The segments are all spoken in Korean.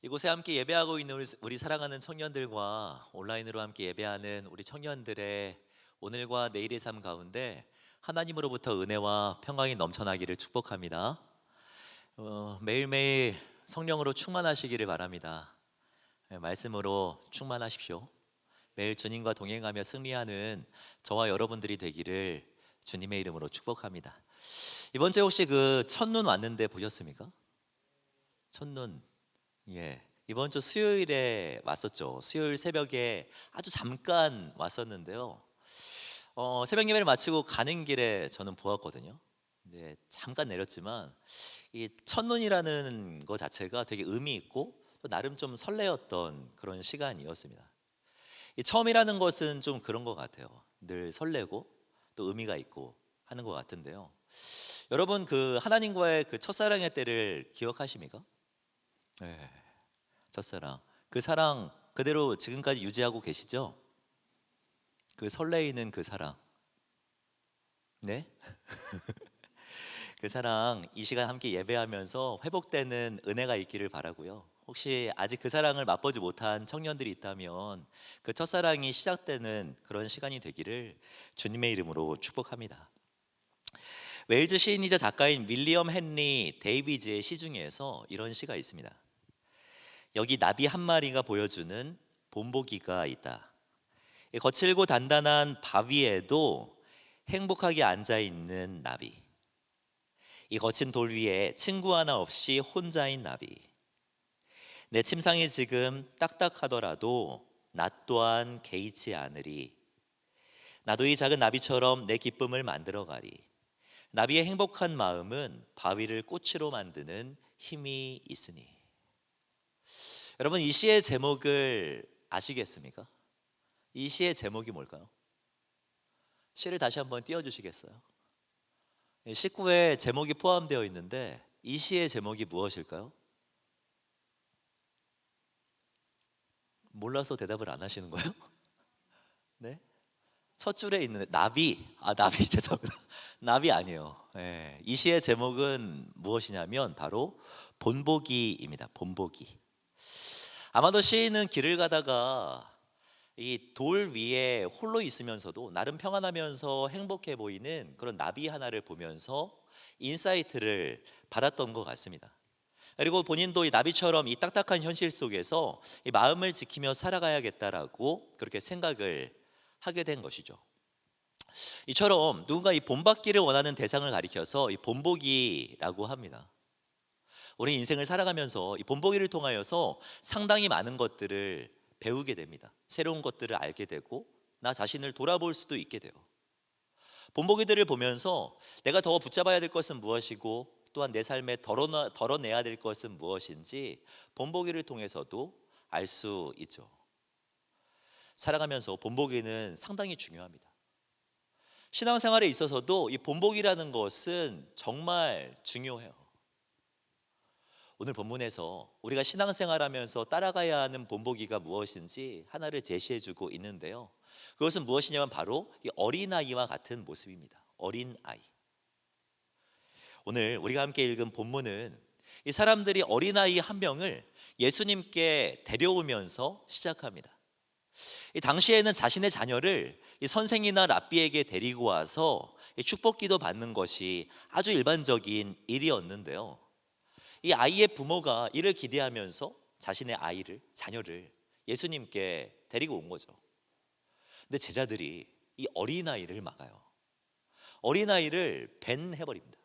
이곳에 함께 예배하고 있는 우리 사랑하는 청년들과 온라인으로 함께 예배하는 우리 청년들의 오늘과 내일의 삶 가운데 하나님으로부터 은혜와 평강이 넘쳐나기를 축복합니다. 매일매일 성령으로 충만하시기를 바랍니다. 말씀으로 충만하십시오. 매일 주님과 동행하며 승리하는 저와 여러분들이 되기를 주님의 이름으로 축복합니다. 이번 주에 혹시 그 첫눈 왔는데 보셨습니까? 첫눈. 예, 이번 주 수요일에 왔었죠. 수요일 새벽에 아주 잠깐 왔었는데요. 새벽 예배를 마치고 가는 길에 저는 보았거든요. 이제 잠깐 내렸지만 이 첫눈이라는 것 자체가 되게 의미 있고 또 나름 좀 설레었던 그런 시간이었습니다. 이 처음이라는 것은 좀 그런 것 같아요. 늘 설레고 또 의미가 있고 하는 것 같은데요. 여러분 그 하나님과의 그 첫사랑의 때를 기억하십니까? 네, 첫사랑. 그 사랑 그대로 지금까지 유지하고 계시죠? 그 설레이는 그 사랑. 네? 그 사랑 이 시간 함께 예배하면서 회복되는 은혜가 있기를 바라고요. 혹시 아직 그 사랑을 맛보지 못한 청년들이 있다면 그 첫사랑이 시작되는 그런 시간이 되기를 주님의 이름으로 축복합니다. 웨일즈 시인이자 작가인 윌리엄 헨리 데이비즈의 시 중에서 이런 시가 있습니다. 여기 나비 한 마리가 보여주는 본보기가 있다. 거칠고 단단한 바위에도 행복하게 앉아있는 나비. 이 거친 돌 위에 친구 하나 없이 혼자인 나비. 내 침상이 지금 딱딱하더라도 나 또한 개의치 않으리. 나도 이 작은 나비처럼 내 기쁨을 만들어가리. 나비의 행복한 마음은 바위를 꽃으로 만드는 힘이 있으니. 여러분 이 시의 제목을 아시겠습니까? 이 시의 제목이 뭘까요? 시를 다시 한번 띄워주시겠어요? 19회 제목이 포함되어 있는데 이 시의 제목이 무엇일까요? 몰라서 대답을 안 하시는 거예요? 네? 첫 줄에 있는 나비. 나비 죄송합니다. 나비 아니에요. 네, 이 시의 제목은 무엇이냐면 바로 본보기입니다. 본보기. 아마도 시인은 길을 가다가 이 돌 위에 홀로 있으면서도 나름 평안하면서 행복해 보이는 그런 나비 하나를 보면서 인사이트를 받았던 것 같습니다. 그리고 본인도 이 나비처럼 이 딱딱한 현실 속에서 이 마음을 지키며 살아가야겠다라고 그렇게 생각을 하게 된 것이죠. 이처럼 누군가 이 본받기를 원하는 대상을 가리켜서 이 본보기라고 합니다. 우리 인생을 살아가면서 이 본보기를 통하여서 상당히 많은 것들을 배우게 됩니다. 새로운 것들을 알게 되고 나 자신을 돌아볼 수도 있게 돼요. 본보기들을 보면서 내가 더 붙잡아야 될 것은 무엇이고 또한 내 삶에 덜어내야 될 것은 무엇인지 본보기를 통해서도 알 수 있죠. 살아가면서 본보기는 상당히 중요합니다. 신앙생활에 있어서도 이 본보기라는 것은 정말 중요해요. 오늘 본문에서 우리가 신앙생활하면서 따라가야 하는 본보기가 무엇인지 하나를 제시해주고 있는데요. 그것은 무엇이냐면 바로 이 어린아이와 같은 모습입니다. 어린아이. 오늘 우리가 함께 읽은 본문은 이 사람들이 어린아이 한 명을 예수님께 데려오면서 시작합니다. 이 당시에는 자신의 자녀를 이 선생이나 랍비에게 데리고 와서 축복기도 받는 것이 아주 일반적인 일이었는데요. 이 아이의 부모가 이를 기대하면서 자신의 자녀를 예수님께 데리고 온 거죠. 근데 제자들이 이 어린아이를 막아요. 어린아이를 밴해버립니다.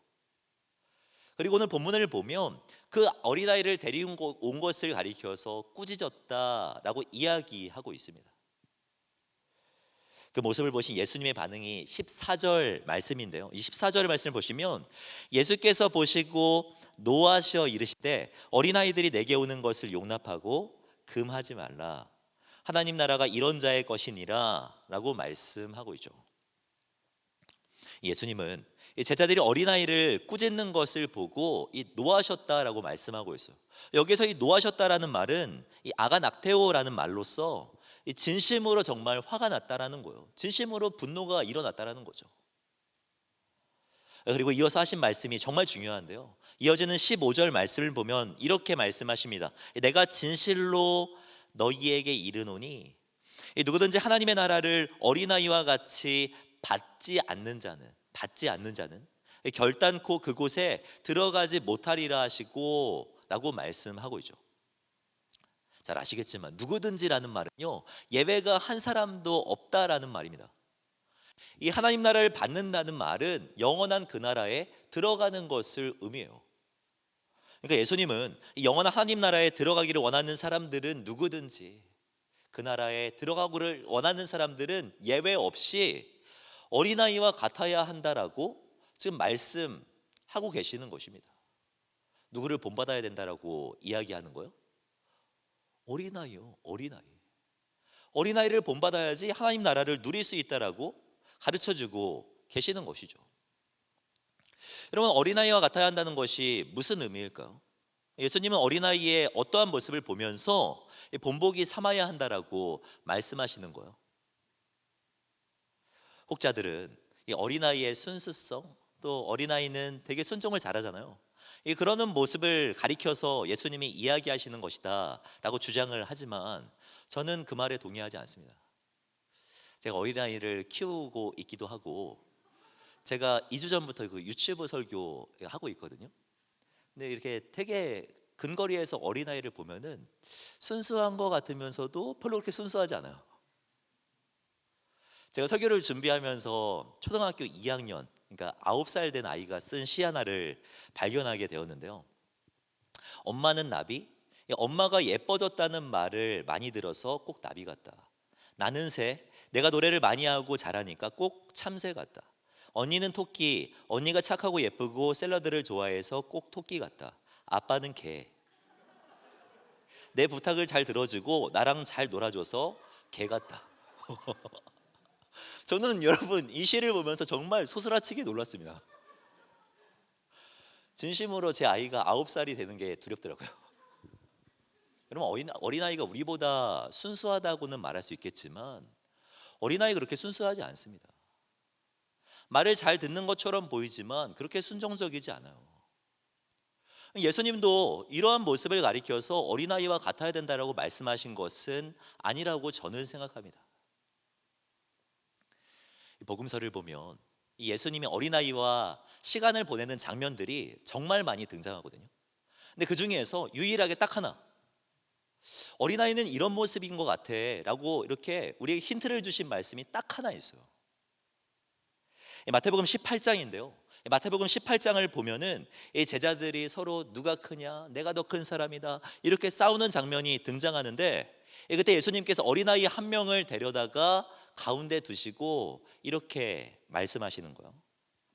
그리고 오늘 본문을 보면 그 어린아이를 데리고 온 것을 가리켜서 꾸짖었다라고 이야기하고 있습니다. 그 모습을 보신 예수님의 반응이 14절 말씀인데요. 이 14절 말씀을 보시면 예수께서 보시고 노하시어 이르시되 어린아이들이 내게 오는 것을 용납하고 금하지 말라. 하나님 나라가 이런 자의 것이니라 라고 말씀하고 있죠. 예수님은 이 제자들이 어린아이를 꾸짖는 것을 보고 이 노하셨다라고 말씀하고 있어요. 여기서 이 노하셨다라는 말은 이 아가낙테오라는 말로써 이 진심으로 정말 화가 났다라는 거예요. 진심으로 분노가 일어났다라는 거죠. 그리고 이어서 하신 말씀이 정말 중요한데요. 이어지는 15절 말씀을 보면 이렇게 말씀하십니다. 내가 진실로 너희에게 이르노니 누구든지 하나님의 나라를 어린아이와 같이 받지 않는 자는 결단코 그곳에 들어가지 못하리라 하시고 라고 말씀하고 있죠. 잘 아시겠지만 누구든지라는 말은요, 예외가 한 사람도 없다라는 말입니다. 이 하나님 나라를 받는다는 말은 영원한 그 나라에 들어가는 것을 의미해요. 그러니까 예수님은 이 영원한 하나님 나라에 들어가기를 원하는 사람들은 누구든지, 그 나라에 들어가기를 원하는 사람들은 예외 없이 어린아이와 같아야 한다라고 지금 말씀하고 계시는 것입니다. 누구를 본받아야 된다라고 이야기하는 거예요? 어린아이요, 어린아이. 어린아이를 본받아야지 하나님 나라를 누릴 수 있다라고 가르쳐주고 계시는 것이죠. 여러분, 어린아이와 같아야 한다는 것이 무슨 의미일까요? 예수님은 어린아이의 어떠한 모습을 보면서 본보기 삼아야 한다라고 말씀하시는 거예요. 혹자들은 이 어린아이의 순수성, 또 어린아이는 되게 순종을 잘하잖아요. 그러는 모습을 가리켜서 예수님이 이야기하시는 것이다 라고 주장을 하지만 저는 그 말에 동의하지 않습니다. 제가 어린아이를 키우고 있기도 하고 제가 2주 전부터 그 유치부 설교 하고 있거든요. 근데 이렇게 되게 근거리에서 어린아이를 보면은 순수한 것 같으면서도 별로 그렇게 순수하지 않아요. 제가 설교를 준비하면서 초등학교 2학년, 그러니까 9살 된 아이가 쓴 시 하나를 발견하게 되었는데요. 엄마는 나비, 엄마가 예뻐졌다는 말을 많이 들어서 꼭 나비 같다. 나는 새, 내가 노래를 많이 하고 잘하니까 꼭 참새 같다. 언니는 토끼, 언니가 착하고 예쁘고 샐러드를 좋아해서 꼭 토끼 같다. 아빠는 개, 내 부탁을 잘 들어주고 나랑 잘 놀아줘서 개 같다. 저는 여러분 이 시를 보면서 정말 소스라치게 놀랐습니다. 진심으로 제 아이가 9살이 되는 게 두렵더라고요. 여러분, 어린아이가 우리보다 순수하다고는 말할 수 있겠지만 어린아이가 그렇게 순수하지 않습니다. 말을 잘 듣는 것처럼 보이지만 그렇게 순종적이지 않아요. 예수님도 이러한 모습을 가리켜서 어린아이와 같아야 된다라고 말씀하신 것은 아니라고 저는 생각합니다. 복음서를 보면 예수님이 어린아이와 시간을 보내는 장면들이 정말 많이 등장하거든요. 근데 그 중에서 유일하게 딱 하나, 어린아이는 이런 모습인 것 같아 라고 이렇게 우리에게 힌트를 주신 말씀이 딱 하나 있어요. 마태복음 18장인데요. 마태복음 18장을 보면은 이 제자들이 서로 누가 크냐, 내가 더 큰 사람이다 이렇게 싸우는 장면이 등장하는데, 그때 예수님께서 어린아이 한 명을 데려다가 가운데 두시고 이렇게 말씀하시는 거예요.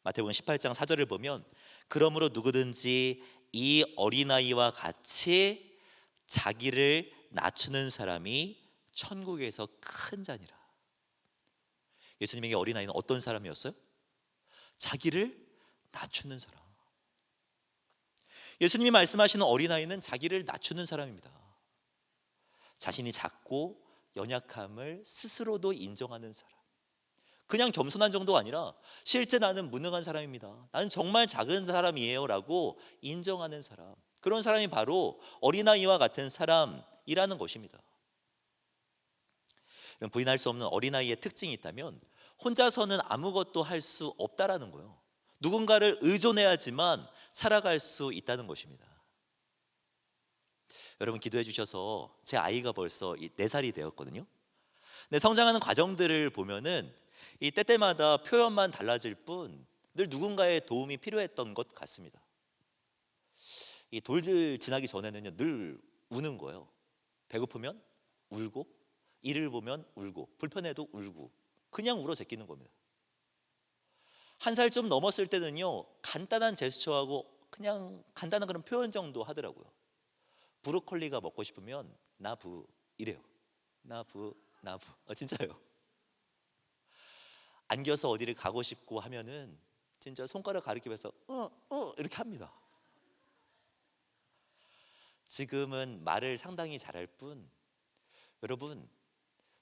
마태복음 18장 4절을 보면 그러므로 누구든지 이 어린아이와 같이 자기를 낮추는 사람이 천국에서 큰 자니라. 예수님에게 어린아이는 어떤 사람이었어요? 자기를 낮추는 사람. 예수님이 말씀하시는 어린아이는 자기를 낮추는 사람입니다. 자신이 작고 연약함을 스스로도 인정하는 사람. 그냥 겸손한 정도가 아니라 실제 나는 무능한 사람입니다, 나는 정말 작은 사람이에요 라고 인정하는 사람. 그런 사람이 바로 어린아이와 같은 사람이라는 것입니다. 부인할 수 없는 어린아이의 특징이 있다면 혼자서는 아무것도 할 수 없다라는 거예요. 누군가를 의존해야지만 살아갈 수 있다는 것입니다. 여러분, 기도해 주셔서 제 아이가 벌써 4살이 되었거든요. 근데 성장하는 과정들을 보면은 이 때때마다 표현만 달라질 뿐 늘 누군가의 도움이 필요했던 것 같습니다. 이 돌들 지나기 전에는요 늘 우는 거예요. 배고프면 울고, 일을 보면 울고, 불편해도 울고, 그냥 울어 제끼는 겁니다. 1살 좀 넘었을 때는요 간단한 제스처하고 그냥 간단한 그런 표현 정도 하더라고요. 브로콜리가 먹고 싶으면 나부 이래요. 나부 진짜요. 안겨서 어디를 가고 싶고 하면은 진짜 손가락 가리키면서 이렇게 합니다. 지금은 말을 상당히 잘할 뿐 여러분,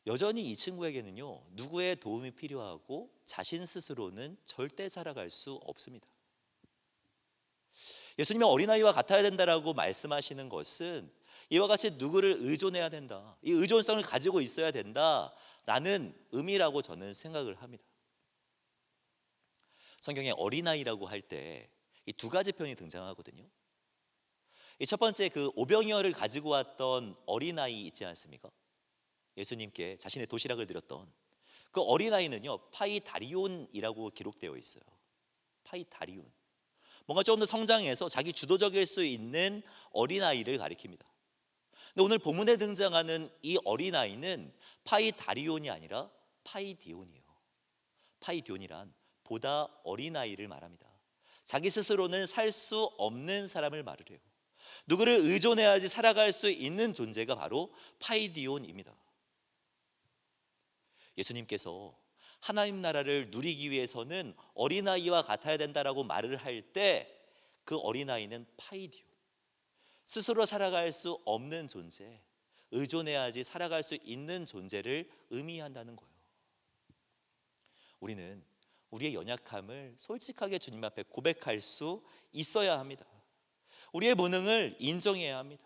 여전히 이 친구에게는요 누구의 도움이 필요하고 자신 스스로는 절대 살아갈 수 없습니다. 예수님이 어린아이와 같아야 된다라고 말씀하시는 것은 이와 같이 누구를 의존해야 된다, 이 의존성을 가지고 있어야 된다라는 의미라고 저는 생각을 합니다. 성경에 어린아이라고 할 때 이 두 가지 표현이 등장하거든요. 이 첫 번째, 그 오병이어를 가지고 왔던 어린아이 있지 않습니까? 예수님께 자신의 도시락을 드렸던 그 어린아이는요, 파이다리온이라고 기록되어 있어요. 파이다리온, 뭔가 조금 더 성장해서 자기 주도적일 수 있는 어린아이를 가리킵니다. 근데 오늘 본문에 등장하는 이 어린아이는 파이다리온이 아니라 파이디온이에요. 파이디온이란 보다 어린아이를 말합니다. 자기 스스로는 살 수 없는 사람을 말을 해요. 누구를 의존해야지 살아갈 수 있는 존재가 바로 파이디온입니다. 예수님께서 하나님 나라를 누리기 위해서는 어린아이와 같아야 된다라고 말을 할 때 그 어린아이는 파이디온, 스스로 살아갈 수 없는 존재, 의존해야지 살아갈 수 있는 존재를 의미한다는 거예요. 우리는 우리의 연약함을 솔직하게 주님 앞에 고백할 수 있어야 합니다. 우리의 무능을 인정해야 합니다.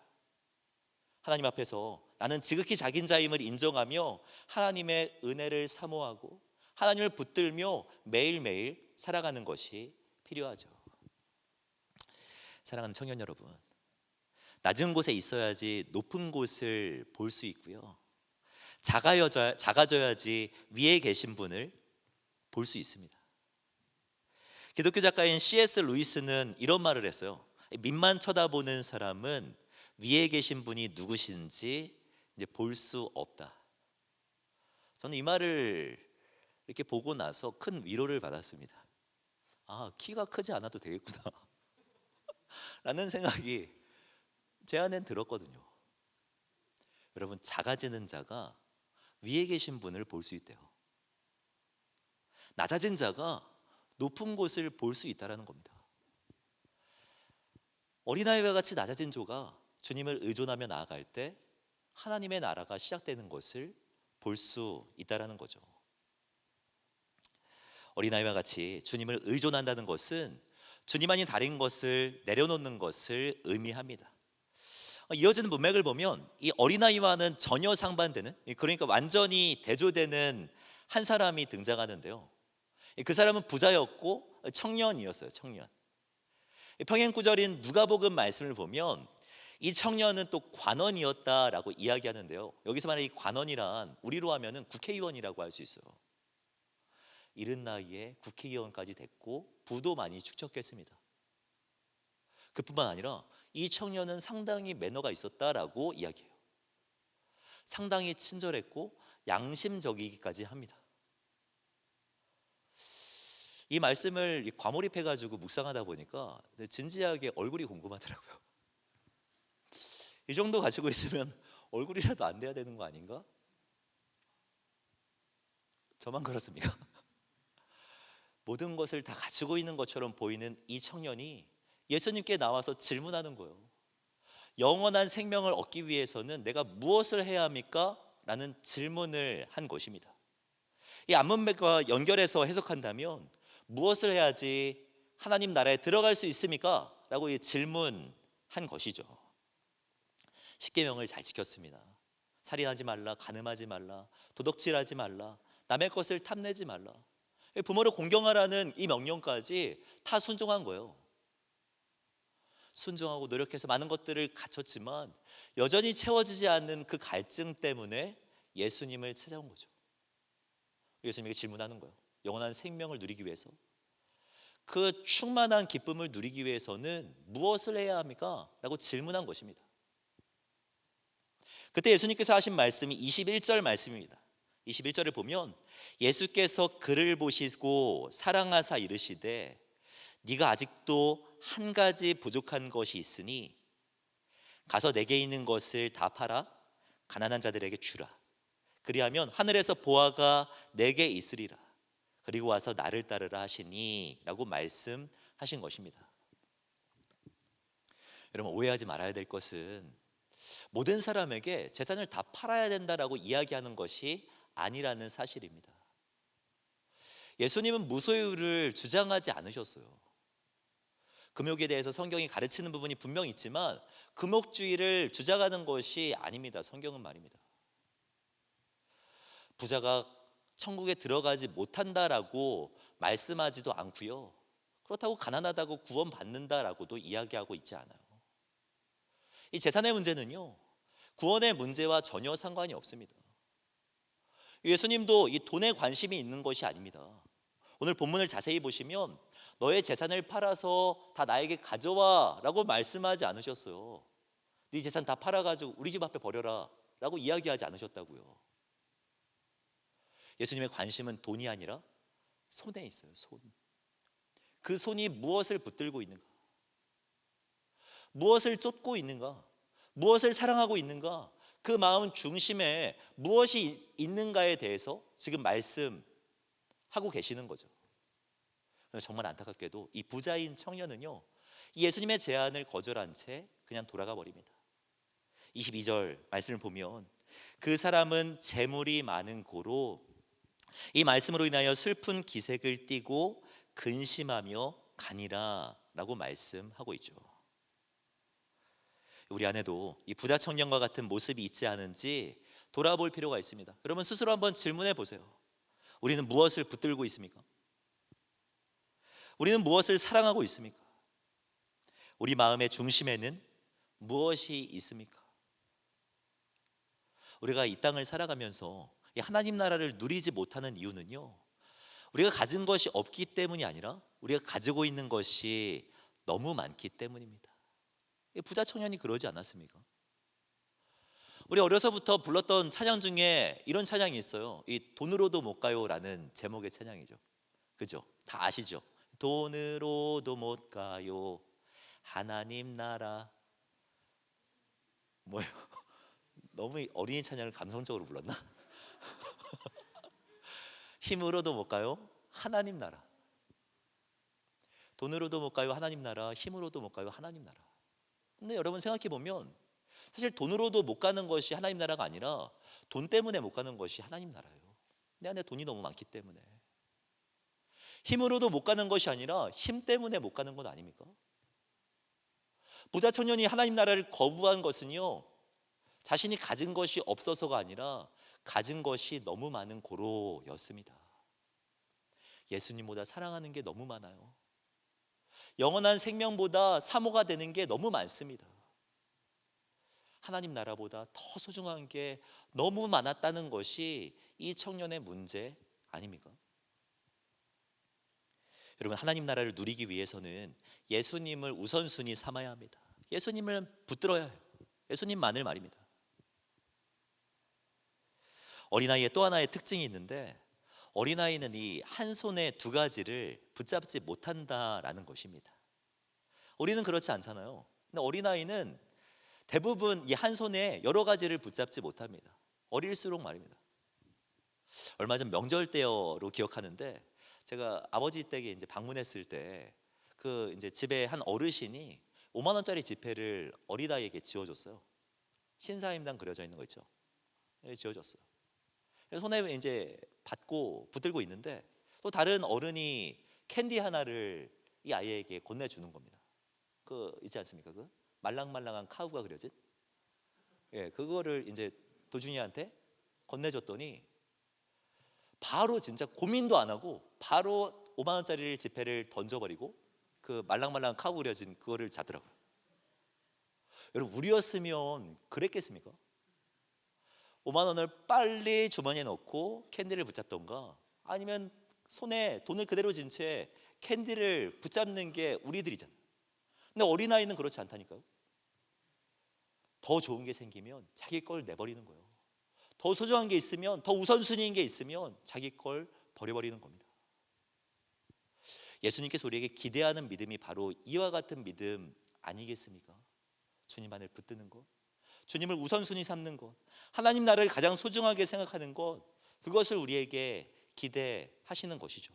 하나님 앞에서 나는 지극히 작은 자임을 인정하며 하나님의 은혜를 사모하고 하나님을 붙들며 매일매일 살아가는 것이 필요하죠. 사랑하는 청년 여러분, 낮은 곳에 있어야지 높은 곳을 볼 수 있고요, 작아져야지 위에 계신 분을 볼 수 있습니다. 기독교 작가인 C.S. 루이스는 이런 말을 했어요. 밑만 쳐다보는 사람은 위에 계신 분이 누구신지 이제 볼 수 없다. 저는 이 말을 이렇게 보고 나서 큰 위로를 받았습니다. 아, 키가 크지 않아도 되겠구나 라는 생각이 제 안엔 들었거든요. 여러분, 작아지는 자가 위에 계신 분을 볼 수 있대요. 낮아진 자가 높은 곳을 볼 수 있다는 겁니다. 어린아이와 같이 낮아진 조가 주님을 의존하며 나아갈 때 하나님의 나라가 시작되는 것을 볼 수 있다는 거죠. 어린아이와 같이 주님을 의존한다는 것은 주님 아닌 다른 것을 내려놓는 것을 의미합니다. 이어지는 문맥을 보면 이 어린아이와는 전혀 상반되는, 그러니까 완전히 대조되는 한 사람이 등장하는데요. 그 사람은 부자였고 청년이었어요. 청년. 평행 구절인 누가복음 말씀을 보면 이 청년은 또 관원이었다라고 이야기하는데요. 여기서 말하는 이 관원이란 우리로 하면은 국회의원이라고 할 수 있어요. 이른 나이에 국회의원까지 됐고 부도 많이 축적했습니다. 그뿐만 아니라 이 청년은 상당히 매너가 있었다라고 이야기해요. 상당히 친절했고 양심적이기까지 합니다. 이 말씀을 과몰입해가지고 묵상하다 보니까 진지하게 얼굴이 궁금하더라고요. 이 정도 가지고 있으면 얼굴이라도 안 돼야 되는 거 아닌가? 저만 그렇습니까? 모든 것을 다 가지고 있는 것처럼 보이는 이 청년이 예수님께 나와서 질문하는 거예요. 영원한 생명을 얻기 위해서는 내가 무엇을 해야 합니까? 라는 질문을 한 것입니다. 이 앞문맥과 연결해서 해석한다면 무엇을 해야지 하나님 나라에 들어갈 수 있습니까? 라고 질문한 것이죠. 십계명을 잘 지켰습니다. 살인하지 말라, 간음하지 말라, 도둑질하지 말라, 남의 것을 탐내지 말라, 부모를 공경하라는 이 명령까지 다 순종한 거예요. 순종하고 노력해서 많은 것들을 갖췄지만 여전히 채워지지 않는 그 갈증 때문에 예수님을 찾아온 거죠. 예수님에게 질문하는 거예요. 영원한 생명을 누리기 위해서, 그 충만한 기쁨을 누리기 위해서는 무엇을 해야 합니까? 라고 질문한 것입니다. 그때 예수님께서 하신 말씀이 21절 말씀입니다. 21절을 보면 예수께서 그를 보시고 사랑하사 이르시되 네가 아직도 한 가지 부족한 것이 있으니 가서 내게 있는 것을 다 팔아 가난한 자들에게 주라. 그리하면 하늘에서 보화가 내게 있으리라. 그리고 와서 나를 따르라 하시니 라고 말씀하신 것입니다. 여러분, 오해하지 말아야 될 것은 모든 사람에게 재산을 다 팔아야 된다라고 이야기하는 것이 아니라는 사실입니다. 예수님은 무소유를 주장하지 않으셨어요. 금욕에 대해서 성경이 가르치는 부분이 분명히 있지만 금욕주의를 주장하는 것이 아닙니다. 성경은 말입니다. 부자가 천국에 들어가지 못한다라고 말씀하지도 않고요. 그렇다고 가난하다고 구원받는다라고도 이야기하고 있지 않아요. 이 재산의 문제는요, 구원의 문제와 전혀 상관이 없습니다. 예수님도 이 돈에 관심이 있는 것이 아닙니다. 오늘 본문을 자세히 보시면 너의 재산을 팔아서 다 나에게 가져와 라고 말씀하지 않으셨어요. 네 재산 다 팔아가지고 우리 집 앞에 버려라 라고 이야기하지 않으셨다고요. 예수님의 관심은 돈이 아니라 손에 있어요. 손. 그 손이 무엇을 붙들고 있는가, 무엇을 쫓고 있는가, 무엇을 사랑하고 있는가, 그 마음 중심에 무엇이 있는가에 대해서 지금 말씀하고 계시는 거죠. 정말 안타깝게도 이 부자인 청년은요, 예수님의 제안을 거절한 채 그냥 돌아가 버립니다. 22절 말씀을 보면 그 사람은 재물이 많은 고로 이 말씀으로 인하여 슬픈 기색을 띠고 근심하며 가니라 라고 말씀하고 있죠. 우리 안에도 이 부자 청년과 같은 모습이 있지 않은지 돌아볼 필요가 있습니다. 여러분 스스로 한번 질문해 보세요. 우리는 무엇을 붙들고 있습니까? 우리는 무엇을 사랑하고 있습니까? 우리 마음의 중심에는 무엇이 있습니까? 우리가 이 땅을 살아가면서 이 하나님 나라를 누리지 못하는 이유는요, 우리가 가진 것이 없기 때문이 아니라 우리가 가지고 있는 것이 너무 많기 때문입니다. 부자 청년이 그러지 않았습니까? 우리 어려서부터 불렀던 찬양 중에 이런 찬양이 있어요. 이 돈으로도 못 가요라는 제목의 찬양이죠. 그죠? 다 아시죠? 돈으로도 못 가요 하나님 나라. 뭐예요? 너무 어린이 찬양을 감성적으로 불렀나? 힘으로도 못 가요 하나님 나라. 돈으로도 못 가요 하나님 나라, 힘으로도 못 가요 하나님 나라. 근데 여러분 생각해 보면 사실 돈으로도 못 가는 것이 하나님 나라가 아니라 돈 때문에 못 가는 것이 하나님 나라예요. 내 안에 돈이 너무 많기 때문에. 힘으로도 못 가는 것이 아니라 힘 때문에 못 가는 건 아닙니까? 부자 청년이 하나님 나라를 거부한 것은요, 자신이 가진 것이 없어서가 아니라 가진 것이 너무 많은 고로였습니다. 예수님보다 사랑하는 게 너무 많아요. 영원한 생명보다 사모가 되는 게 너무 많습니다. 하나님 나라보다 더 소중한 게 너무 많았다는 것이 이 청년의 문제 아닙니까? 여러분 하나님 나라를 누리기 위해서는 예수님을 우선순위 삼아야 합니다. 예수님을 붙들어야 해요. 예수님만을 말입니다. 어린아이의 또 하나의 특징이 있는데 어린아이는 이 한 손에 두 가지를 붙잡지 못한다라는 것입니다. 우리는 그렇지 않잖아요. 근데 어린아이는 대부분 이 한 손에 여러 가지를 붙잡지 못합니다. 어릴수록 말입니다. 얼마 전 명절 때로 기억하는데 제가 아버지 댁에 이제 방문했을 때 그 이제 집에 한 어르신이 5만 원짜리 지폐를 어린아이에게 지어줬어요. 신사임당 그려져 있는 거 있죠. 지어줬어요. 손에 이제 받고 붙들고 있는데 또 다른 어른이 캔디 하나를 이 아이에게 건네주는 겁니다. 그 있지 않습니까? 그 말랑말랑한 카우가 그려진, 그거를 이제 도준이한테 건네줬더니 바로 진짜 고민도 안 하고 바로 5만 원짜리 지폐를 던져버리고 그 말랑말랑한 카우 그려진 그거를 잡더라고요. 여러분 우리였으면 그랬겠습니까? 5만 원을 빨리 주머니에 넣고 캔디를 붙잡던가 아니면 손에 돈을 그대로 쥔 채 캔디를 붙잡는 게 우리들이잖아요. 근데 어린아이는 그렇지 않다니까요. 더 좋은 게 생기면 자기 걸 내버리는 거예요. 더 소중한 게 있으면, 더 우선순위인 게 있으면 자기 걸 버려버리는 겁니다. 예수님께서 우리에게 기대하는 믿음이 바로 이와 같은 믿음 아니겠습니까? 주님 안을 붙드는 것, 주님을 우선순위 삼는 것, 하나님 나라를 가장 소중하게 생각하는 것, 그것을 우리에게 기대하시는 것이죠.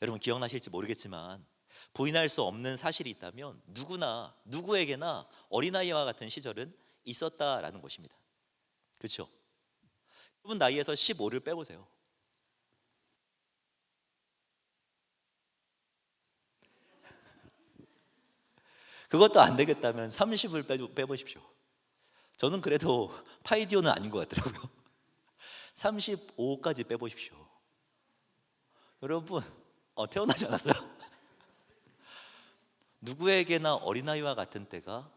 여러분 기억나실지 모르겠지만 부인할 수 없는 사실이 있다면 누구나 누구에게나 어린아이와 같은 시절은 있었다라는 것입니다. 그렇죠? 여러분 나이에서 15를 빼보세요. 그것도 안 되겠다면 30을 빼보십시오. 저는 그래도 파이디오는 아닌 것 같더라고요. 35까지 빼보십시오. 여러분, 태어나지 않았어요? 누구에게나 어린아이와 같은 때가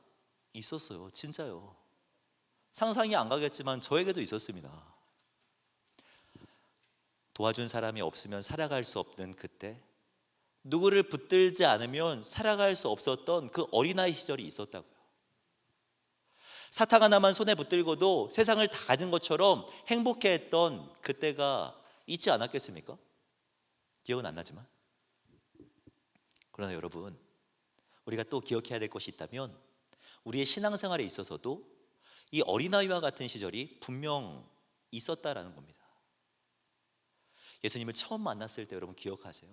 있었어요. 진짜요. 상상이 안 가겠지만 저에게도 있었습니다. 도와준 사람이 없으면 살아갈 수 없는 그때, 누구를 붙들지 않으면 살아갈 수 없었던 그 어린아이 시절이 있었다고요. 사탕 하나만 손에 붙들고도 세상을 다 가진 것처럼 행복해했던 그때가 있지 않았겠습니까? 기억은 안 나지만. 그러나 여러분, 우리가 또 기억해야 될 것이 있다면 우리의 신앙생활에 있어서도 이 어린아이와 같은 시절이 분명 있었다라는 겁니다. 예수님을 처음 만났을 때 여러분 기억하세요?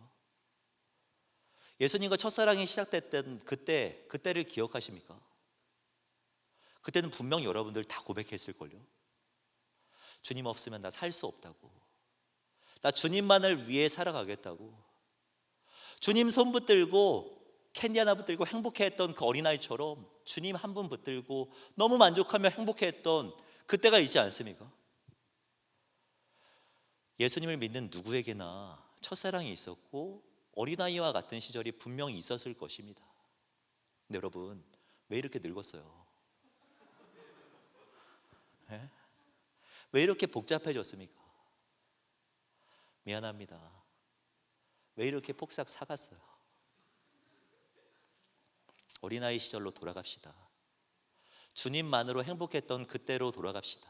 예수님과 첫사랑이 시작됐던 그때를 기억하십니까? 그때는 분명 여러분들 다 고백했을걸요. 주님 없으면 나 살 수 없다고, 나 주님만을 위해 살아가겠다고, 주님 손 붙들고 캔디 하나 붙들고 행복해했던 그 어린아이처럼 주님 한 분 붙들고 너무 만족하며 행복해했던 그때가 있지 않습니까? 예수님을 믿는 누구에게나 첫사랑이 있었고 어린아이와 같은 시절이 분명히 있었을 것입니다. 근데 여러분, 왜 이렇게 늙었어요? 네? 왜 이렇게 복잡해졌습니까? 미안합니다. 왜 이렇게 폭삭 사갔어요? 어린아이 시절로 돌아갑시다. 주님만으로 행복했던 그때로 돌아갑시다.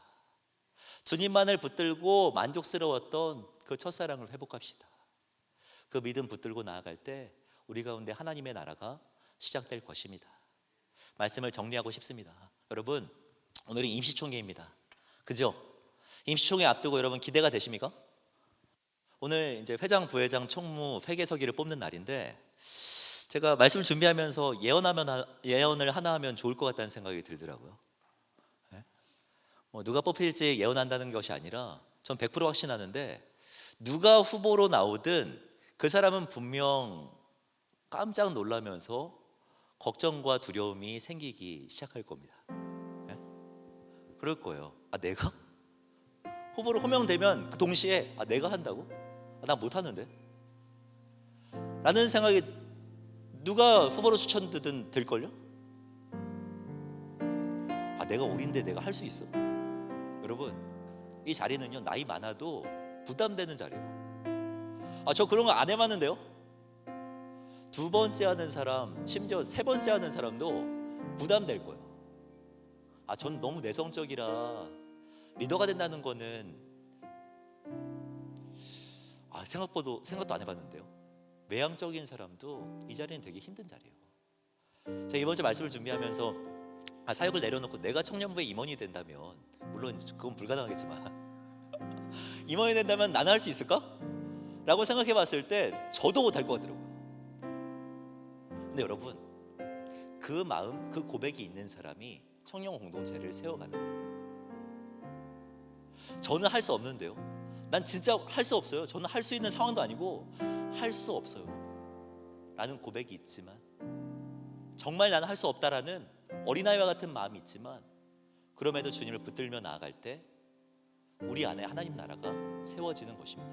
주님만을 붙들고 만족스러웠던 그 첫사랑을 회복합시다. 그 믿음 붙들고 나아갈 때 우리 가운데 하나님의 나라가 시작될 것입니다. 말씀을 정리하고 싶습니다. 여러분, 오늘은 임시총회입니다. 그죠? 임시총회 앞두고 여러분 기대가 되십니까? 오늘 이제 회장, 부회장, 총무, 회계서기를 뽑는 날인데 제가 말씀을 준비하면서 예언을 하나 하면 좋을 것 같다는 생각이 들더라고요. 네? 누가 뽑힐지 예언한다는 것이 아니라 전 100% 확신하는데 누가 후보로 나오든 그 사람은 분명 깜짝 놀라면서 걱정과 두려움이 생기기 시작할 겁니다. 네? 그럴 거예요. 내가? 후보로 호명되면 그 동시에 내가 한다고? 나 못하는데? 라는 생각이 누가 후보로 추천되든 들걸요? 내가 어린데 내가 할 수 있어? 여러분, 이 자리는요 나이 많아도 부담되는 자리예요. 저 그런 거 안 해봤는데요? 두 번째 하는 사람, 심지어 세 번째 하는 사람도 부담될 거예요. 전 너무 내성적이라 리더가 된다는 거는 생각도 안 해봤는데요. 외향적인 사람도 이 자리는 되게 힘든 자리예요. 제가 이번 주 말씀을 준비하면서 사역을 내려놓고 내가 청년부의 임원이 된다면, 물론 그건 불가능하겠지만 임원이 된다면 나는 할 수 있을까? 라고 생각해 봤을 때 저도 못할 것 같더라고요. 근데 여러분, 그 마음, 그 고백이 있는 사람이 청년 공동체를 세워가는 거예요. 저는 할 수 없는데요. 난 진짜 할 수 없어요. 저는 할 수 있는 상황도 아니고 할 수 없어요 라는 고백이 있지만, 정말 나는 할 수 없다라는 어린아이와 같은 마음이 있지만, 그럼에도 주님을 붙들며 나아갈 때 우리 안에 하나님 나라가 세워지는 것입니다.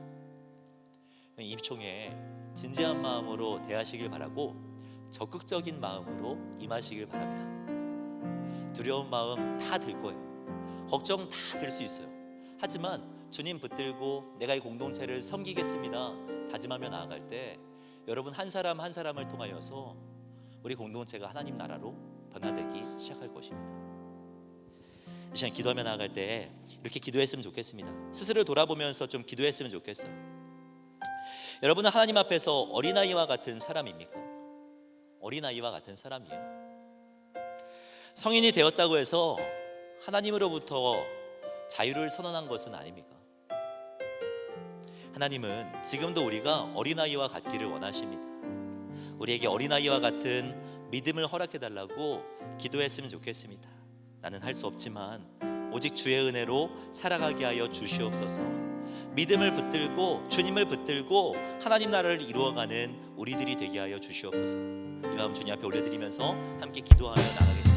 임총회에 진지한 마음으로 대하시길 바라고 적극적인 마음으로 임하시길 바랍니다. 두려운 마음 다 들 거예요. 걱정 다 들 수 있어요. 하지만 주님 붙들고 내가 이 공동체를 섬기겠습니다 다짐하며 나아갈 때 여러분 한 사람 한 사람을 통하여서 우리 공동체가 하나님 나라로 변화되기 시작할 것입니다. 이 시간 기도하며 나아갈 때 이렇게 기도했으면 좋겠습니다. 스스로 돌아보면서 좀 기도했으면 좋겠어요. 여러분은 하나님 앞에서 어린아이와 같은 사람입니까? 어린아이와 같은 사람이에요. 성인이 되었다고 해서 하나님으로부터 자유를 선언한 것은 아닙니까? 하나님은 지금도 우리가 어린아이와 같기를 원하십니다. 우리에게 어린아이와 같은 믿음을 허락해달라고 기도했으면 좋겠습니다. 나는 할 수 없지만 오직 주의 은혜로 살아가게 하여 주시옵소서. 믿음을 붙들고 주님을 붙들고 하나님 나라를 이루어가는 우리들이 되게 하여 주시옵소서. 이 마음 주님 앞에 올려드리면서 함께 기도하며 나가겠습니다.